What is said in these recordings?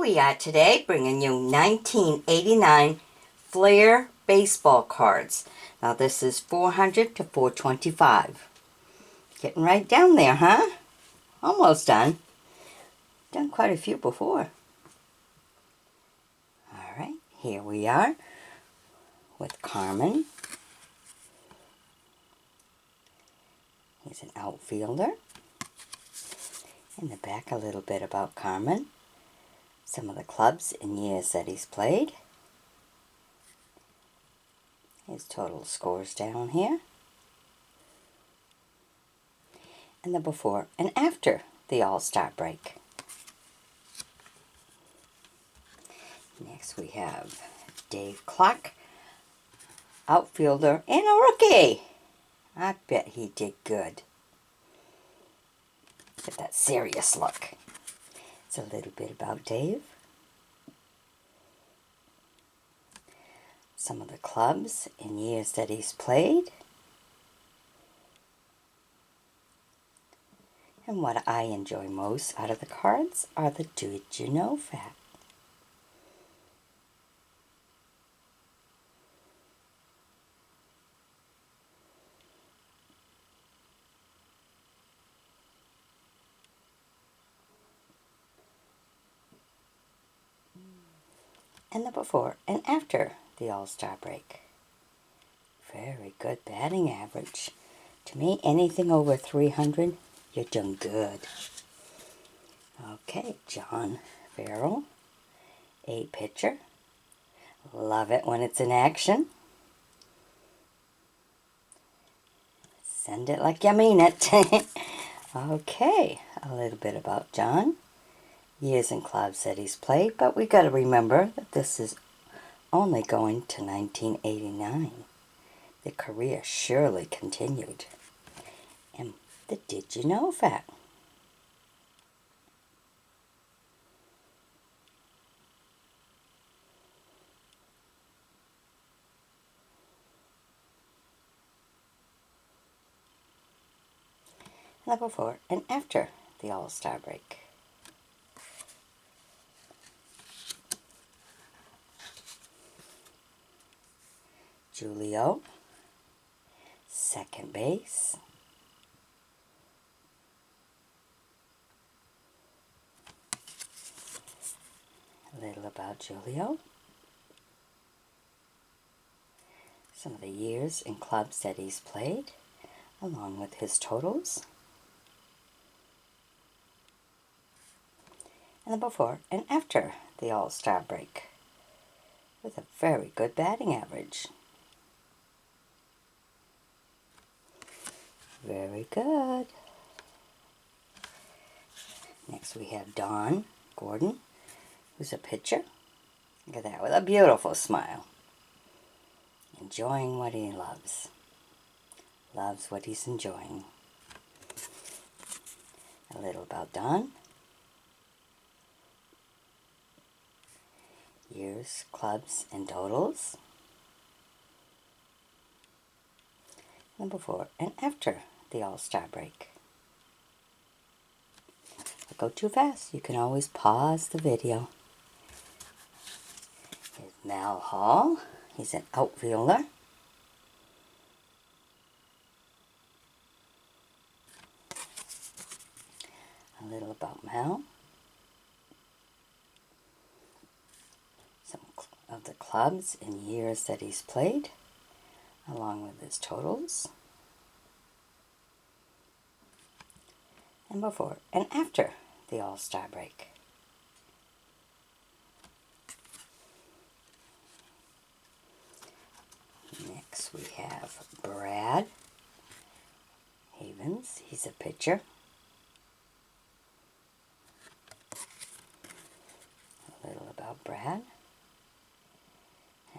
we are today, bringing you 1989 Flair baseball cards. Now this is 400 to 425. Getting right down there, huh? Almost done. Done quite a few before. Alright, here we are with Carmen. He's an outfielder. In the back, a little bit about Carmen. Some of the clubs and years that he's played. His total scores down here. And the before and after the All-Star break. Next we have Dave Clark, outfielder and a rookie. I bet he did good. Get that serious look. It's a little bit about Dave. Some of the clubs and years that he's played. And what I enjoy most out of the cards are the Did You Know facts. And the before and after the All-Star break. Very good batting average. To me, anything over 300, you're doing good. Okay, John Farrell, a pitcher. Love it when it's in action. Send it like you mean it. Okay, a little bit about John. Years and clubs that he's played, but we got to remember that this is only going to 1989. The career surely continued. And the Did You Know fact. And the before and after the All-Star break. Julio, second base. A little about Julio. Some of the years and clubs that he's played, along with his totals. And the before and after the All-Star break, with a very good batting average. Very good. Next we have Don Gordon, who's a pitcher. Look at that, with a beautiful smile. Enjoying what he loves. Loves what he's enjoying. A little about Don. Years, clubs, and totals. And before and after the All-Star break. If I go too fast, you can always pause the video. Here's Mal Hall. He's an outfielder. A little about Mal. Some of the clubs and years that he's played, along with his totals. And before and after the All-Star break. Next we have Brad Havens. He's a pitcher. A little about Brad.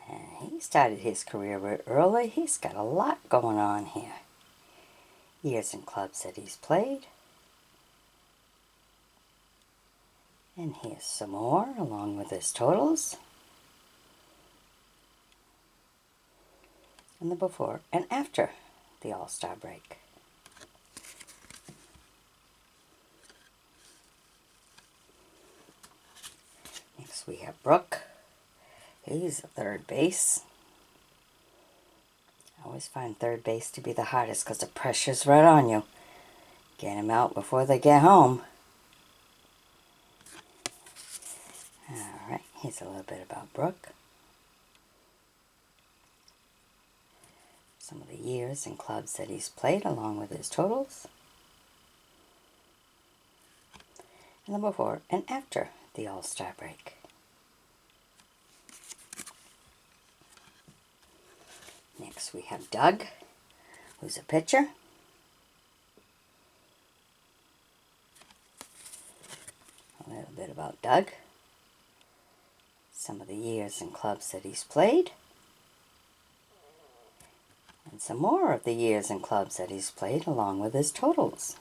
And he started his career very early. He's got a lot going on here. Years and clubs that he's played. And here's some more, along with his totals. And the before and after the All-Star break. Next we have Brook. He's at third base. I always find third base to be the hardest because the pressure's right on you. Get him out before they get home. Alright, here's a little bit about Brook. Some of the years and clubs that he's played along with his totals. And the before and after the All-Star break. Next we have Doug, who's a pitcher. A little bit about Doug. Some of the years and clubs that he's played. And some more of the years and clubs that he's played along with his totals.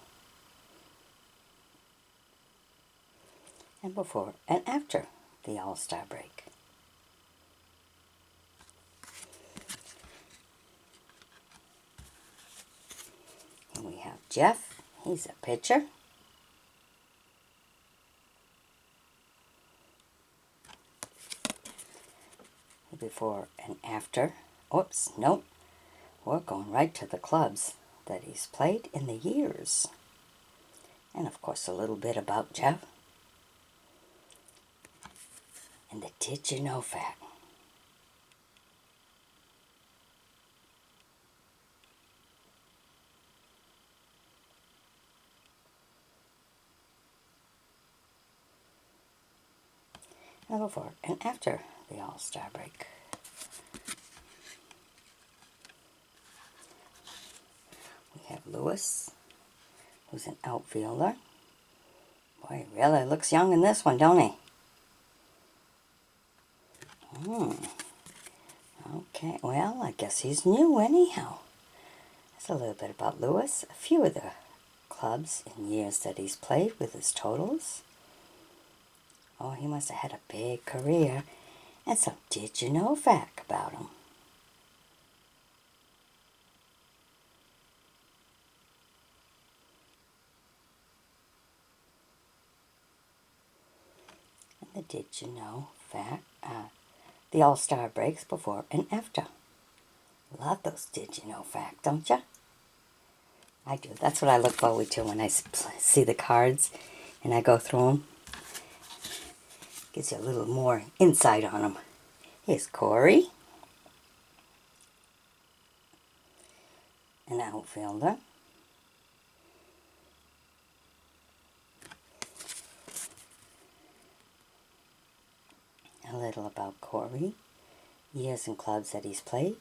And before and after the All-Star break. And we have Jeff. He's a pitcher. Before and after. Oops, nope. We're going right to the clubs that he's played in the years. And of course a little bit about Jeff. And the did you know fact. And before and after the All-Star break. We have Lewis, who's an outfielder. Boy, he really looks young in this one, don't he? Okay, well, I guess he's new anyhow. That's a little bit about Lewis. A few of the clubs and years that he's played with his totals. Oh, he must have had a big career. And some did you know fact about him. And the did you know fact. The All-Star breaks before and after. Love those did you know fact, don't you? I do. That's what I look forward to when I see the cards and I go through them. Gives you a little more insight on them. Here's Corey, an outfielder. A little about Corey, years and clubs that he's played.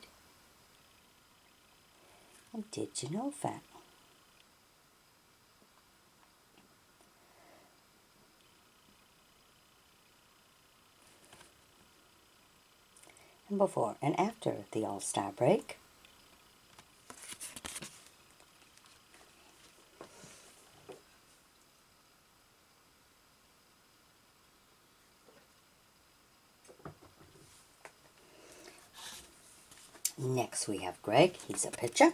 And did you know fact. And before and after the All-Star break. Next we have Greg. He's a pitcher.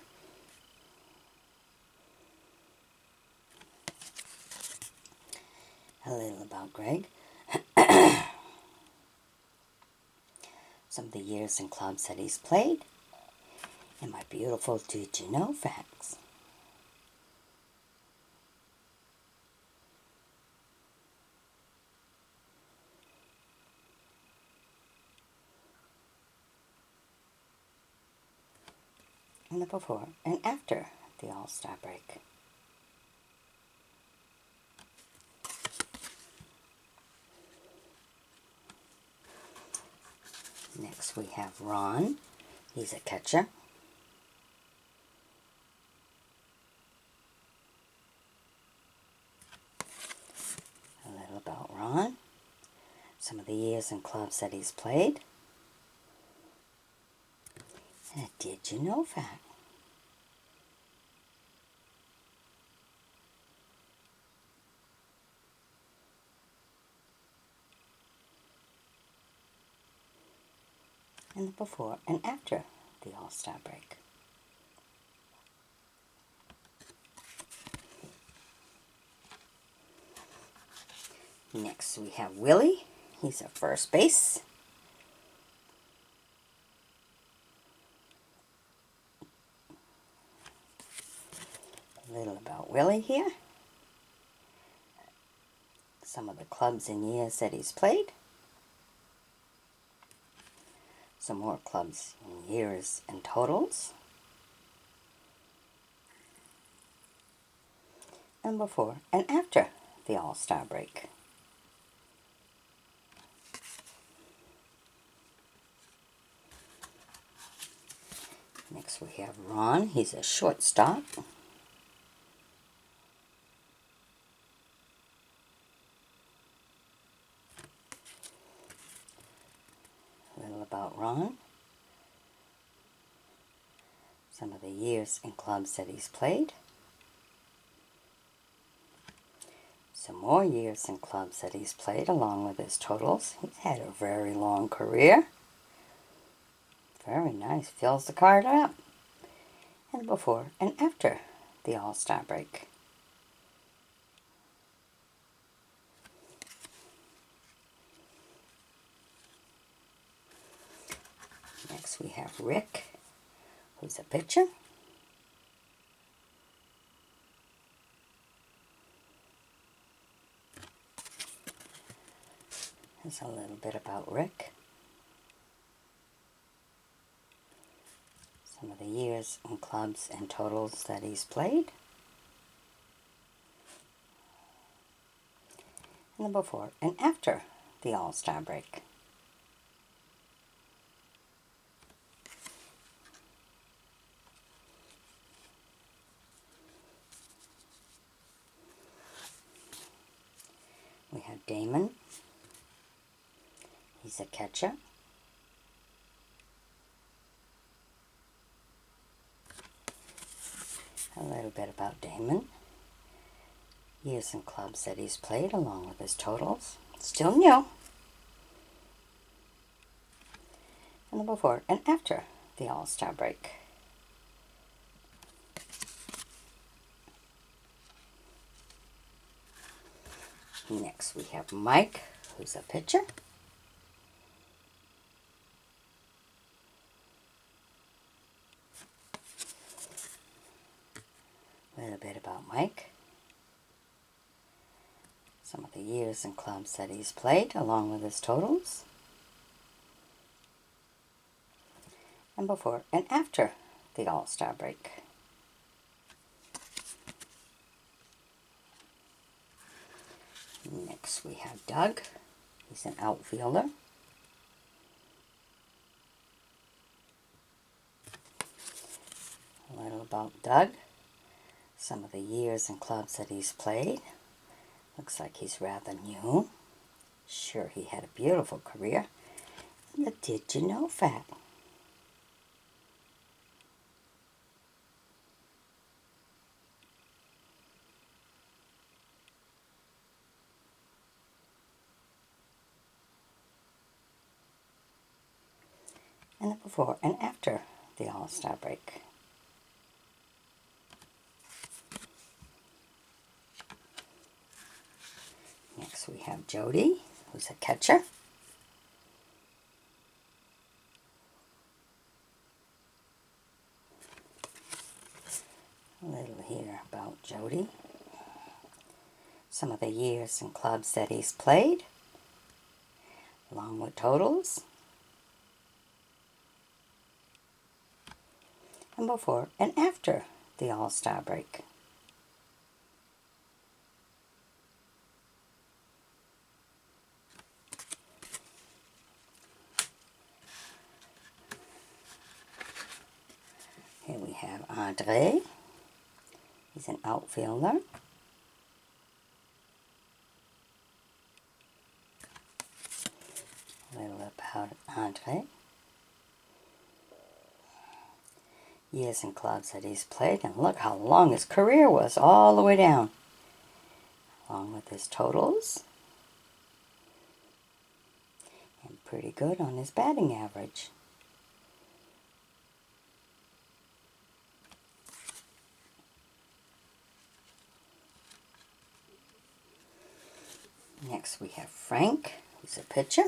A little about Greg. Some of the years and clubs that he's played. And my beautiful did you know facts. And the before and after the All-Star break. Next we have Ron. He's a catcher. A little about Ron. Some of the years and clubs that he's played. And a did you know fact. And the before and after the All-Star break. Next we have Willie. he's at first base. A little about Willie here. Some of the clubs and years that he's played. Some more clubs and years and totals. And before and after the All-Star break. Next we have Ron. He's a shortstop. A little about Ron. Some of the years and clubs that he's played. Some more years and clubs that he's played along with his totals. He's had a very long career. Very nice. Fills the card up. And before and after the All-Star break. Next we have Rick, who's a pitcher. Here's a little bit about Rick. Some of the years and clubs and totals that he's played. And the before and after the All-Star break. We have Damion. He's a catcher. A little bit about Damion. Years and clubs that he's played along with his totals. Still new. And the before and after the All-Star break. Next we have Mike, who's a pitcher. A little bit about Mike. Some of the years and clubs that he's played along with his totals. And before and after the All-Star break. Next we have Doug. He's an outfielder. A little about Doug. Some of the years and clubs that he's played. Looks like he's rather new. Sure, he had a beautiful career. And the Did You Know fact. And the before and after the All-Star break. Next we have Jody, who's a catcher. A little here about Jody. Some of the years and clubs that he's played, along with totals. And before and after the All-Star break. Here we have Andre. He's an outfielder. A little about Andre. Years and clubs that he's played, and look how long his career was, all the way down. Along with his totals. And pretty good on his batting average. Next we have Frank, He's a pitcher.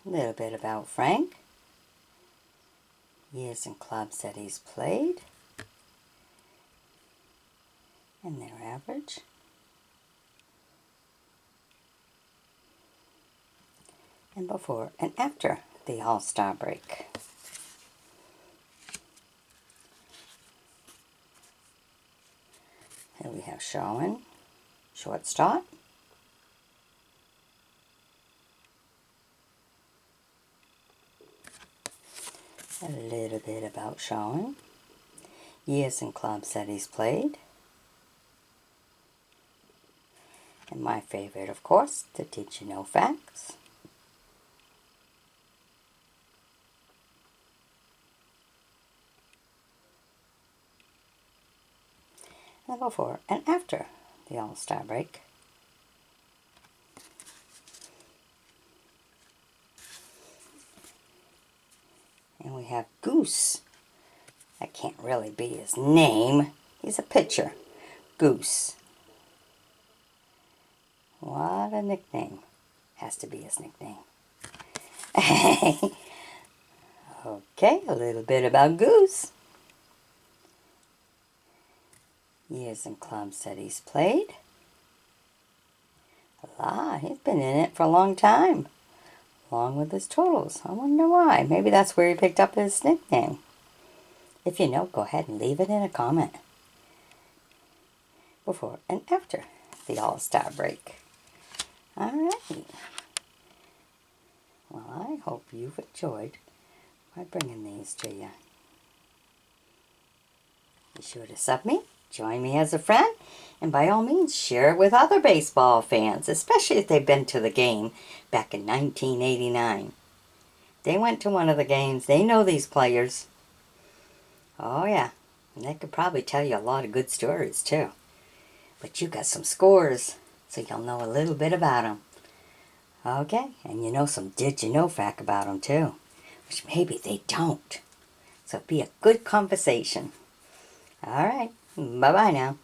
A little bit about Frank. Years and clubs that he's played. And their average. And before and after the All-Star break. Here we have Shawn, shortstop. A little bit about Shawn. Years and clubs that he's played. And my favorite, of course, the Did You Know Facts. And before and after the All-Star break. And we have Goose. That can't really be his name. He's a pitcher. Goose. What a nickname. Has to be his nickname. Okay, a little bit about Goose. Years and clubs that he's played. A lot. He's been in it for a long time. Along with his totals. I wonder why. Maybe that's where he picked up his nickname. If you know, go ahead and leave it in a comment. Before and after the All-Star break. Alright. Well, I hope you've enjoyed by bringing these to you. Be sure to sub me, join me as a friend, and by all means share it with other baseball fans, especially if they've been to the game back in 1989. They went to one of the games. They know these players. Oh yeah, and they could probably tell you a lot of good stories too. But you got some scores, so you'll know a little bit about them. Okay, and you know some Did You Know fact about them too, which maybe they don't. So it'd be a good conversation. All right, bye-bye now.